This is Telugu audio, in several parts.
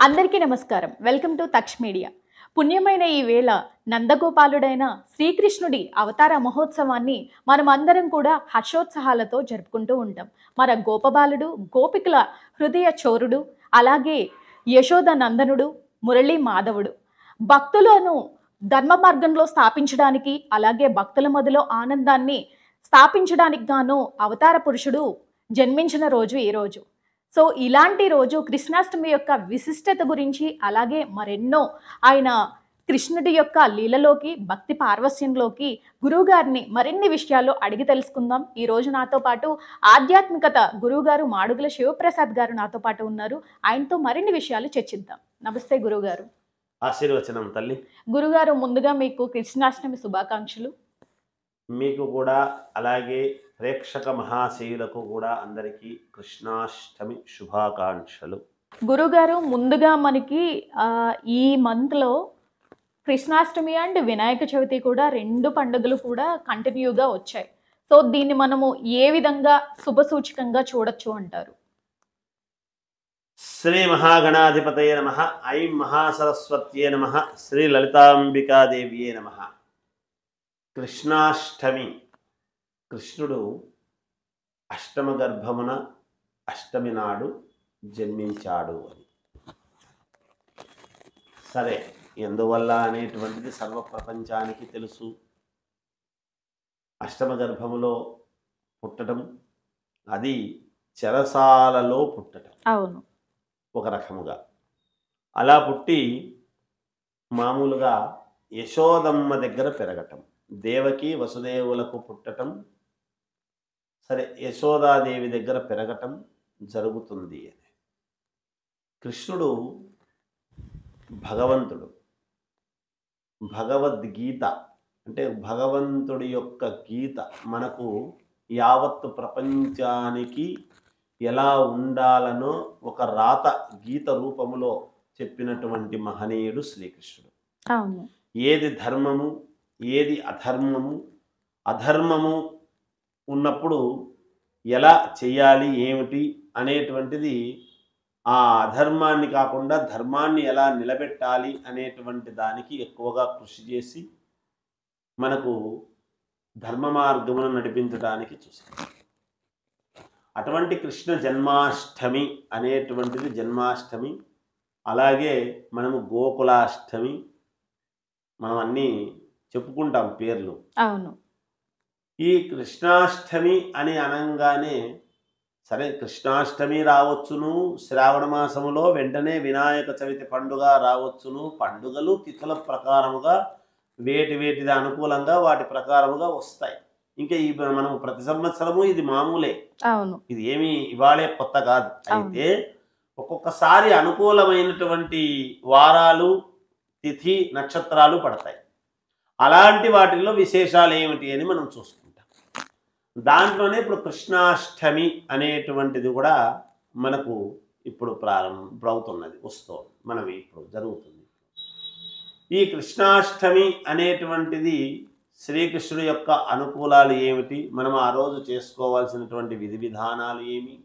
అందరికీ నమస్కారం. వెల్కమ్ టు తక్ష్ మీడియా. పుణ్యమైన ఈ వేళ నందగోపాలుడైన శ్రీకృష్ణుడి అవతార మహోత్సవాన్ని మనమందరం కూడా హర్షోత్సాహాలతో జరుపుకుంటూ ఉంటాం. మన గోపబాలుడు, గోపికల హృదయ చోరుడు, అలాగే యశోద నందనుడు, మురళీ మాధవుడు. భక్తులను ధర్మ మార్గంలో స్థాపించడానికి, అలాగే భక్తుల మధ్యలో ఆనందాన్ని స్థాపించడానికి గాను అవతార పురుషుడు జన్మించిన రోజు ఈ రోజు. సో ఇలాంటి రోజు కృష్ణాష్టమి యొక్క విశిష్టత గురించి, అలాగే మరెన్నో ఆయన కృష్ణుడి యొక్క లీలలోకి, భక్తి పార్వస్యంలోకి గురువుగారిని మరిన్ని విషయాలు అడిగి తెలుసుకుందాం. ఈ రోజు నాతో పాటు ఆధ్యాత్మికత గురువుగారు మాడుగుల శివప్రసాద్ గారు నాతో పాటు ఉన్నారు. ఆయనతో మరిన్ని విషయాలు చర్చిద్దాం. నమస్తే గురువుగారు. ఆశీర్వచనం తల్లి. గురుగారు, ముందుగా మీకు కృష్ణాష్టమి శుభాకాంక్షలు. మీకు కూడా అలాగే ప్రేక్షక మహాశయులకు కూడా అందరికీ కృష్ణాష్టమి శుభాకాంక్షలు. గురుగారు, ముందుగా మనకి ఈ మంత్లో కృష్ణాష్టమి అండ్ వినాయక చవితి కూడా రెండు పండుగలు కూడా కంటిన్యూగా వచ్చాయి. సో దీన్ని మనము ఏ విధంగా శుభసూచకంగా చూడొచ్చు అంటారు? శ్రీ మహాగణాధిపతయ నమః. ఐం మహాసరస్వత్యే నమః. శ్రీ లలితాంబికాదేవియే నమః. కృష్ణాష్టమి, కృష్ణుడు అష్టమ గర్భమున అష్టమి నాడు జన్మించాడు అని. సరే, ఎందువల్ల అనేటువంటిది సర్వ ప్రపంచానికి తెలుసు. అష్టమ గర్భములో పుట్టడం, అది చెరసాలలో పుట్టడం. అవును, ఒక రకముగా అలా పుట్టి మామూలుగా యశోదమ్మ దగ్గర పెరగటం, దేవకి వసుదేవులకు పుట్టటం, సరే యశోదాదేవి దగ్గర పెరగటం జరుగుతుంది అని. కృష్ణుడు భగవంతుడు, భగవద్గీత అంటే భగవంతుడి యొక్క గీత మనకు యావత్తు ప్రపంచానికి ఎలా ఉండాలనో ఒక రాత గీత రూపములో చెప్పినటువంటి మహనీయుడు శ్రీకృష్ణుడు. అవును. ఏది ధర్మము, ఏది అధర్మము, అధర్మము ఉన్నప్పుడు ఎలా చేయాలి, ఏమిటి అనేటువంటిది, ఆ అధర్మాన్ని కాకుండా ధర్మాన్ని ఎలా నిలబెట్టాలి అనేటువంటి దానికి ఎక్కువగా కృషి చేసి మనకు ధర్మ మార్గమును నడిపించడానికి చూస్తాం. అటువంటి కృష్ణ జన్మాష్టమి అనేటువంటిది జన్మాష్టమి. అలాగే మనము గోకులాష్టమి, మనం అన్నీ చెప్పుకుంటాం పేర్లు. అవును. ఈ కృష్ణాష్టమి అని అనగానే సరే కృష్ణాష్టమి రావచ్చును, శ్రావణ మాసములో వెంటనే వినాయక చవితి పండుగ రావచ్చును. పండుగలు తిథుల ప్రకారముగా వేటిది అనుకూలంగా వాటి ప్రకారముగా వస్తాయి. ఇంకా ఈ మనం ప్రతి సంవత్సరము ఇది మామూలే. అవును. ఇది ఏమి ఇవాళే కొత్త కాదు. అయితే ఒక్కొక్కసారి అనుకూలమైనటువంటి వారాలు, తిథి, నక్షత్రాలు పడతాయి. అలాంటి వాటిల్లో విశేషాలు ఏమిటి అని మనం చూసుకుంటాం. దాంట్లోనే ఇప్పుడు కృష్ణాష్టమి అనేటువంటిది కూడా మనకు ఇప్పుడు ప్రారంభమవుతున్నది, వస్తుంది, మనవి ఇప్పుడు జరుగుతుంది. ఈ కృష్ణాష్టమి అనేటువంటిది శ్రీకృష్ణుడి యొక్క అనుకూలాలు ఏమిటి, మనం ఆ రోజు చేసుకోవాల్సినటువంటి విధి విధానాలు ఏమి,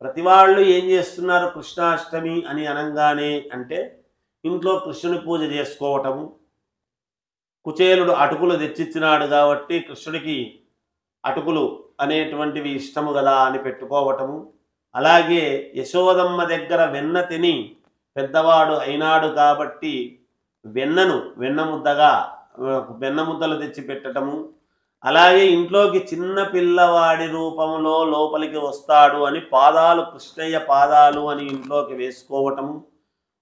ప్రతి వాళ్ళు ఏం చేస్తున్నారు కృష్ణాష్టమి అని అనగానే అంటే ఇంట్లో కృష్ణుని పూజ చేసుకోవటము, కుచేలుడు అటుకులు తెచ్చిచ్చినాడు కాబట్టి కృష్ణుడికి అటుకులు అనేటువంటివి ఇష్టము కదా అని పెట్టుకోవటము, అలాగే యశోదమ్మ దగ్గర వెన్న తిని పెద్దవాడు అయినాడు కాబట్టి వెన్న ముద్దలు తెచ్చి పెట్టటము, అలాగే ఇంట్లోకి చిన్న పిల్లవాడి రూపంలో లోపలికి వస్తాడు అని పాదాలు కృష్ణయ్య పాదాలు అని ఇంట్లోకి వేసుకోవటము,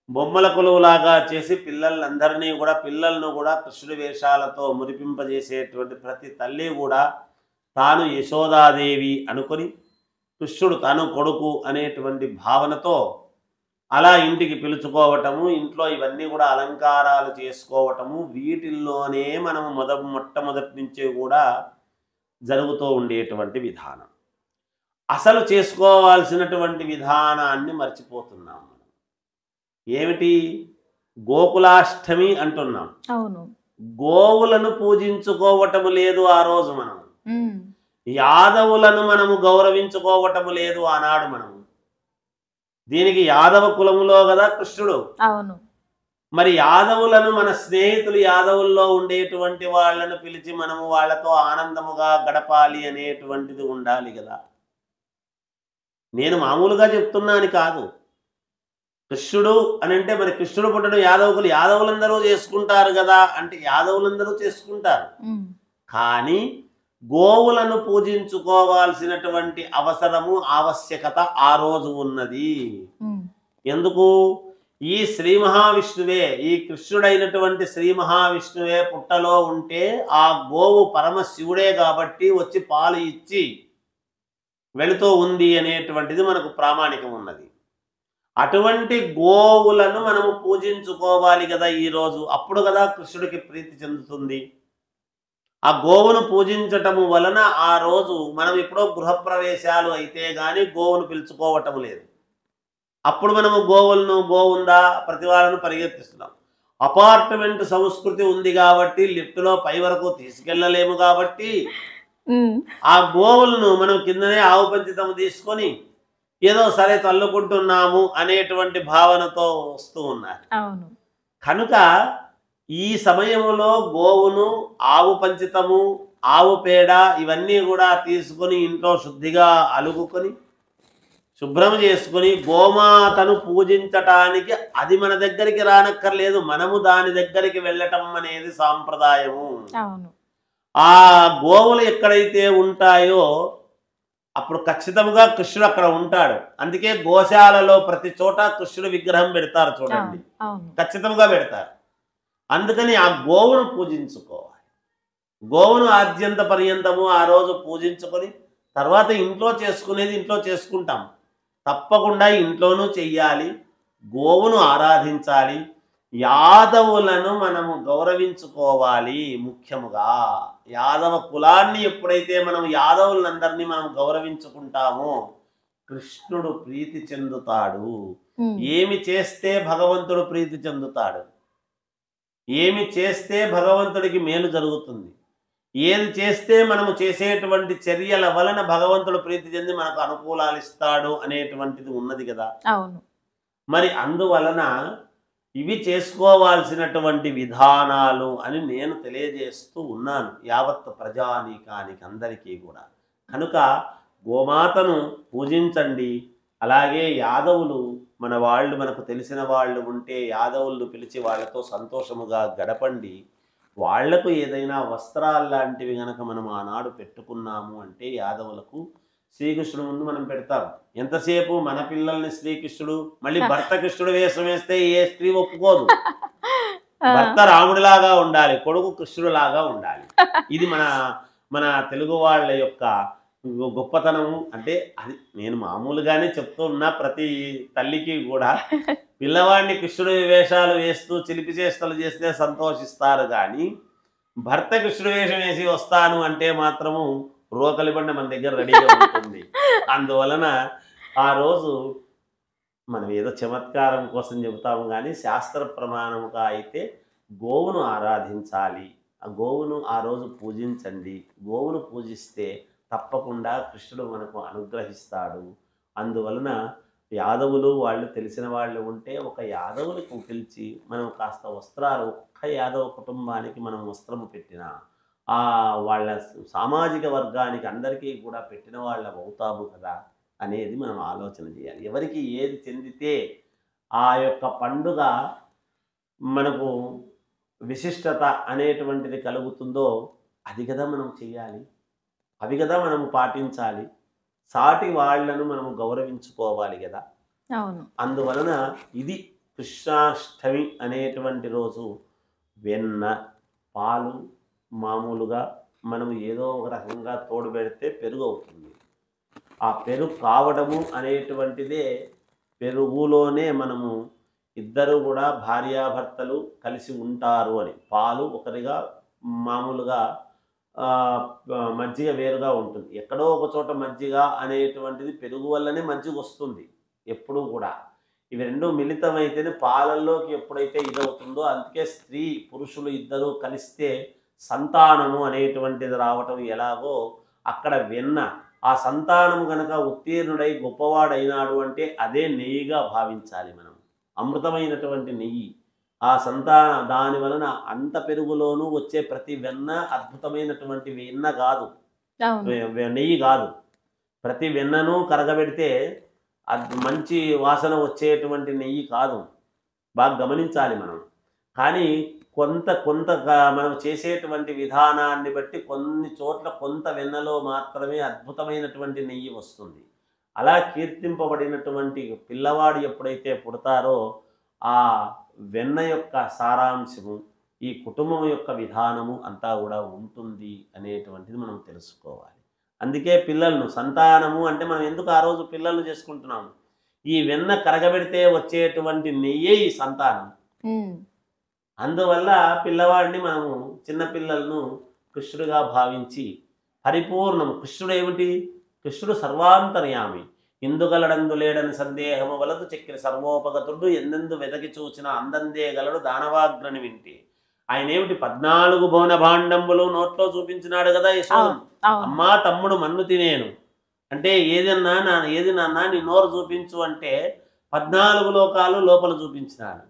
బొమ్మల కొలువులాగా చేసి పిల్లలను కూడా కృష్ణుడి వేషాలతో మురిపింపజేసేటువంటి ప్రతి తల్లి కూడా తాను యశోదాదేవి అనుకొని కృష్ణుడు తను కొడుకు అనేటువంటి భావనతో అలా ఇంటికి పిలుచుకోవటము, ఇంట్లో ఇవన్నీ కూడా అలంకారాలు చేసుకోవటము, వీటిల్లోనే మనము మొట్టమొదటి నుంచే కూడా జరుగుతూ ఉండేటువంటి విధానం. అసలు చేసుకోవాల్సినటువంటి విధానాన్ని మర్చిపోతున్నాం. ఏమిటి? గోకులాష్టమి అంటున్నాం. అవును. గోవులను పూజించుకోవటము లేదు ఆ రోజు. మనం యాదవులను మనము గౌరవించుకోవటము లేదు ఆనాడు. మనము దీనికి యాదవ కులములో కదా కృష్ణుడు. అవును. మరి యాదవులను మన స్నేహితులు యాదవుల్లో ఉండేటువంటి వాళ్ళను పిలిచి మనము వాళ్ళతో ఆనందముగా గడపాలి అనేటువంటిది ఉండాలి కదా. నేను మామూలుగా చెప్తున్నాను కాదు. కృష్ణుడు అని అంటే మరి కృష్ణుడు పుట్టడం యాదవులు యాదవులందరూ చేసుకుంటారు కదా అంటే యాదవులందరూ చేసుకుంటారు. కానీ గోవులను పూజించుకోవాల్సినటువంటి అవసరము ఆవశ్యకత ఆ రోజు ఉన్నది. ఎందుకు? ఈ శ్రీ మహావిష్ణువే, ఈ కృష్ణుడైనటువంటి శ్రీ మహావిష్ణువే పుట్టలో ఉంటే ఆ గోవు పరమశివుడే కాబట్టి వచ్చి పాలు ఇచ్చి వెళుతూ ఉంది అనేటువంటిది మనకు ప్రామాణికం ఉన్నది. అటువంటి గోవులను మనము పూజించుకోవాలి కదా ఈరోజు. అప్పుడు కదా కృష్ణుడికి ప్రీతి చెందుతుంది. ఆ గోవును పూజించటము వలన ఆ రోజు మనం ఎప్పుడో గృహప్రవేశాలు అయితే గాని గోవును పిలుచుకోవటం లేదు. అప్పుడు మనము గోవుందా ప్రతి వాళ్ళను పరిగెత్తిస్తున్నాం. అపార్ట్మెంట్ సంస్కృతి ఉంది కాబట్టి లిఫ్ట్లో పై వరకు తీసుకెళ్ళలేము కాబట్టి ఆ గోవులను మనం కిందనే ఆవు పంచితము తీసుకొని ఏదో సరే చల్లుకుంటున్నాము అనేటువంటి భావనతో వస్తూ ఉన్నారు. కనుక ఈ సమయంలో గోవును, ఆవు పంచితము, ఆవు పేడ ఇవన్నీ కూడా తీసుకొని ఇంట్లో శుద్ధిగా అలుగుకొని శుభ్రం చేసుకుని గోమాతను పూజించటానికి అది మన దగ్గరికి రానక్కర్లేదు, మనము దాని దగ్గరికి వెళ్ళటం అనేది సాంప్రదాయము. ఆ గోవులు ఎక్కడైతే ఉంటాయో అప్పుడు ఖచ్చితంగా కృష్ణుడు అక్కడ ఉంటాడు. అందుకే గోశాలలో ప్రతి చోట కృష్ణుడు విగ్రహం పెడతారు చూడండి, ఖచ్చితంగా పెడతారు. అందుకని ఆ గోవును పూజించుకోవాలి. గోవును ఆద్యంత పర్యంతము ఆ రోజు పూజించుకొని తర్వాత ఇంట్లో చేసుకునేది ఇంట్లో చేసుకుంటాం, తప్పకుండా ఇంట్లోనూ చెయ్యాలి. గోవును ఆరాధించాలి. యాదవులను మనము గౌరవించుకోవాలి. ముఖ్యముగా యాదవ కులాన్ని ఎప్పుడైతే మనం యాదవులందరినీ మనం గౌరవించుకుంటామో కృష్ణుడు ప్రీతి చెందుతాడు. ఏమి చేస్తే భగవంతుడు ప్రీతి చెందుతాడు, ఏమి చేస్తే భగవంతుడికి మేలు జరుగుతుంది, ఏది చేస్తే మనము చేసేటువంటి చర్యల వలన భగవంతుడు ప్రీతి చెంది మనకు అనుకూలాలు ఇస్తాడు అనేటువంటిది ఉన్నది కదా. మరి అందువలన ఇవి చేసుకోవాల్సినటువంటి విధానాలు అని నేను తెలియజేస్తూ ఉన్నాను యావత్ ప్రజానీకానికి అందరికీ కూడా. కనుక గోమాతను పూజించండి. అలాగే యాదవులు మన వాళ్ళు, మనకు తెలిసిన వాళ్ళు ఉంటే యాదవులను పిలిచి వాళ్ళతో సంతోషముగా గడపండి. వాళ్లకు ఏదైనా వస్త్రాలు లాంటివి గనక మనం ఆనాడు పెట్టుకున్నాము అంటే యాదవులకు శ్రీకృష్ణుడు ముందు మనం పెడతాం. ఎంతసేపు మన పిల్లల్ని శ్రీకృష్ణుడు, మళ్ళీ భర్త కృష్ణుడు వేషం వేస్తే ఏ స్త్రీ ఒప్పుకోదు. భర్త రాముడిలాగా ఉండాలి, కొడుకు కృష్ణుడిలాగా ఉండాలి. ఇది మన తెలుగు వాళ్ళ యొక్క గొప్పతనము. అంటే అది నేను మామూలుగానే చెప్తూ ఉన్నా, ప్రతి తల్లికి కూడా పిల్లవాడిని కృష్ణుడి వేషాలు వేస్తూ చిలిపి చేష్టలు చేస్తే సంతోషిస్తారు, కానీ భర్త కృష్ణుడి వేషం వేసి వస్తాను అంటే మాత్రము రోకలి బండ మన దగ్గర రెడీగా ఉంటుంది. అందువలన ఆ రోజు మనం ఏదో చమత్కారం కోసం చెబుతాము, కానీ శాస్త్ర ప్రమాణముగా అయితే గోవును ఆరాధించాలి. ఆ గోవును ఆ రోజు పూజించండి. గోవును పూజిస్తే తప్పకుండా కృష్ణుడు మనకు అనుగ్రహిస్తాడు. అందువలన యాదవులు వాళ్ళు తెలిసిన వాళ్ళు ఉంటే ఒక యాదవులకు పిలిచి మనం కాస్త వస్త్రాలు, ఒక్క యాదవ కుటుంబానికి మనం వస్త్రము పెట్టినా వాళ్ళ సామాజిక వర్గానికి అందరికీ కూడా పెట్టిన వాళ్ళం అవుతాము కదా అనేది మనం ఆలోచన చేయాలి. ఎవరికి ఏది చెందితే ఆ యొక్క పండుగ మనకు విశిష్టత అనేటువంటిది కలుగుతుందో అది కదా మనం చెయ్యాలి, అవి కదా మనం పాటించాలి. సాటి వాళ్లను మనం గౌరవించుకోవాలి కదా. అందువలన ఇది కృష్ణాష్టమి అనేటువంటి రోజు వెన్న, పాలు మామూలుగా మనం ఏదో ఒక రకంగా తోడు పెడితే పెరుగు అవుతుంది. ఆ పెరుగు కావడము అనేటువంటిదే, పెరుగులోనే మనము ఇద్దరు కూడా భార్యాభర్తలు కలిసి ఉంటారు అని. పాలు ఒకరిగా, మామూలుగా మజ్జిగ వేరుగా ఉంటుంది. ఎక్కడో ఒక చోట మజ్జిగ అనేటువంటిది పెరుగు వల్లనే మజ్జిగ వస్తుంది ఎప్పుడూ కూడా. ఇవి రెండు మిళితమైతేనే పాలల్లోకి ఎప్పుడైతే ఇదవుతుందో, అందుకే స్త్రీ పురుషులు ఇద్దరు కలిస్తే సంతానము అనేటువంటిది రావటం ఎలాగో అక్కడ వెన్న ఆ సంతానం గనక ఉత్తీర్ణుడై గొప్పవాడైనాడు అంటే అదే నెయ్యిగా భావించాలి మనం. అమృతమైనటువంటి నెయ్యి. ఆ దాని వలన అంత పెరుగులోనూ వచ్చే ప్రతి వెన్న అద్భుతమైనటువంటి వెన్న కాదు, అవును. నెయ్యి కాదు. ప్రతి వెన్నను కరగబెడితే మంచి వాసన వచ్చేటువంటి నెయ్యి కాదు. బాగా గమనించాలి మనం. కానీ కొంత కొంత మనం చేసేటువంటి విధానాన్ని బట్టి కొన్ని చోట్ల కొంత వెన్నలో మాత్రమే అద్భుతమైనటువంటి నెయ్యి వస్తుంది. అలా కీర్తింపబడినటువంటి పిల్లవాడు ఎప్పుడైతే పుడతారో ఆ వెన్న యొక్క సారాంశము, ఈ కుటుంబం యొక్క విధానము అంతా కూడా ఉంటుంది అనేటువంటిది మనం తెలుసుకోవాలి. అందుకే పిల్లలను సంతానము అంటే మనం ఎందుకు ఆ రోజు పిల్లలను చేసుకుంటున్నాము? ఈ వెన్న కరగబెడితే వచ్చేటువంటి నెయ్యే ఈ సంతానం. అందువల్ల పిల్లవాడిని మనము చిన్న పిల్లలను కృష్ణుడిగా భావించి పరిపూర్ణము. కృష్ణుడు ఏమిటి? కృష్ణుడు సర్వాంతర్యామి. ఇందుగలడందు లేడని సందేహము వలదు చెక్కిన సర్వోపగతుడు ఎందెందు వెతకి చూచిన అందందే గలడు దానవాగ్రని వింటి. ఆయన ఏమిటి? 14 భువన భాండంబులు నోట్లో చూపించినాడు కదా యశోదం. అమ్మా తమ్ముడు మన్ను తినేను అంటే ఏది నాన్న నీ నోరు చూపించు అంటే 14 లోకాలు లోపల చూపించినాడు.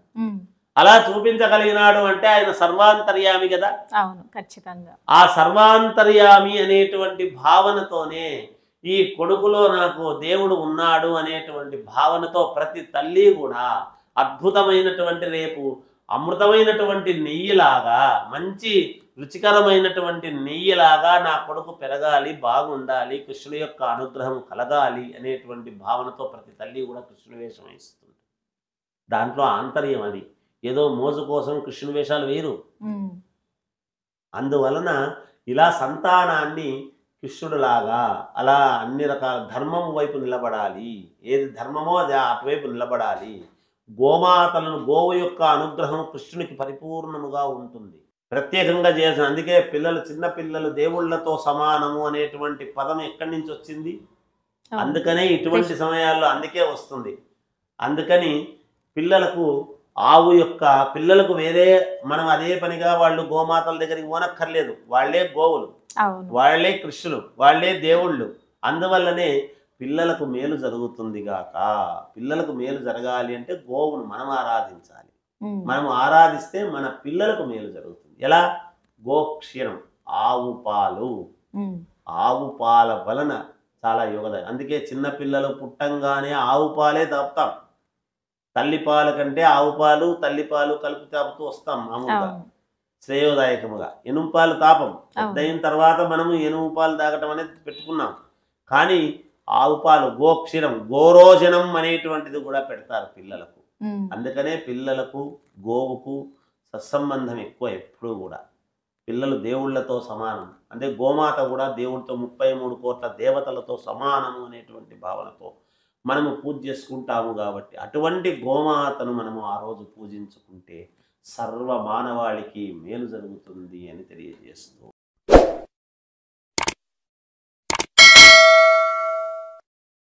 అలా చూపించగలిగినాడు అంటే ఆయన సర్వాంతర్యామి కదా. అవును, ఖచ్చితంగా. ఆ సర్వాంతర్యామి అనేటువంటి భావనతోనే ఈ కొడుకులో నాకు దేవుడు ఉన్నాడు అనేటువంటి భావనతో ప్రతి తల్లి కూడా అద్భుతమైనటువంటి రేపు అమృతమైనటువంటి నెయ్యిలాగా, మంచి రుచికరమైనటువంటి నెయ్యిలాగా నా కొడుకు పెరగాలి, బాగుండాలి, కృష్ణుడి యొక్క అనుగ్రహం కలగాలి అనేటువంటి భావనతో ప్రతి తల్లి కూడా కృష్ణుడి వేషం వేస్తుంది. దాంట్లో ఆంతర్యం అది. ఏదో మోజు కోసం కృష్ణుడి వేషాలు వేరు. అందువలన ఇలా సంతానాన్ని కృష్ణుడిలాగా అలా అన్ని రకాల ధర్మం వైపు నిలబడాలి. ఏది ధర్మమో అది అటువైపు నిలబడాలి. గోమాతలను, గోవు యొక్క అనుగ్రహం కృష్ణునికి పరిపూర్ణముగా ఉంటుంది. ప్రత్యేకంగా చేసిన అందుకే పిల్లలు, చిన్న పిల్లలు దేవుళ్లతో సమానము అనేటువంటి పదం ఎక్కడి నుంచి వచ్చింది? అందుకనే ఇటువంటి సమయాల్లో అందుకే వస్తుంది. అందుకని పిల్లలకు ఆవు యొక్క పిల్లలకు వేరే మనం అదే పనిగా వాళ్ళు గోమాతల దగ్గరికి పోనక్కర్లేదు. వాళ్లే గోవులు, వాళ్లే కృష్ణులు, వాళ్లే దేవుళ్ళు. అందువల్లనే పిల్లలకు మేలు జరుగుతుంది గాక. పిల్లలకు మేలు జరగాలి అంటే గోవును మనం ఆరాధించాలి. మనం ఆరాధిస్తే మన పిల్లలకు మేలు జరుగుతుంది. ఎలా? గోక్షీరం, ఆవు పాలు. ఆవు పాల వలన చాలా యోగదాయం. అందుకే చిన్న పిల్లలు పుట్టంగానే ఆవు పాలే తాపుతాం. తల్లి పాల కంటే ఆవు పాలు, తల్లి పాలు కలిపి తాపుతూ వస్తాం మామూలుగా శ్రేయోదాయకముగా. ఎనుము పాలు తాపం. పెద్దయిన తర్వాత మనము ఎనుము పాలు తాగటం అనేది పెట్టుకున్నాం. కానీ ఆవు పాలు, గోక్షీరం, గోరోజనం అనేటువంటిది కూడా పెడతారు పిల్లలకు. అందుకనే పిల్లలకు గోవుకు సత్సంబంధం ఎక్కువ ఎప్పుడూ కూడా. పిల్లలు దేవుళ్లతో సమానం. అంటే గోమాత కూడా దేవుడితో 33 కోట్ల దేవతలతో సమానము అనేటువంటి భావనతో మనము పూజ చేసుకుంటాము. కాబట్టి అటువంటి గోమాతను మనము ఆ రోజు పూజించుకుంటే సర్వ మానవాళికి మేలు జరుగుతుంది అని తెలియజేస్తూ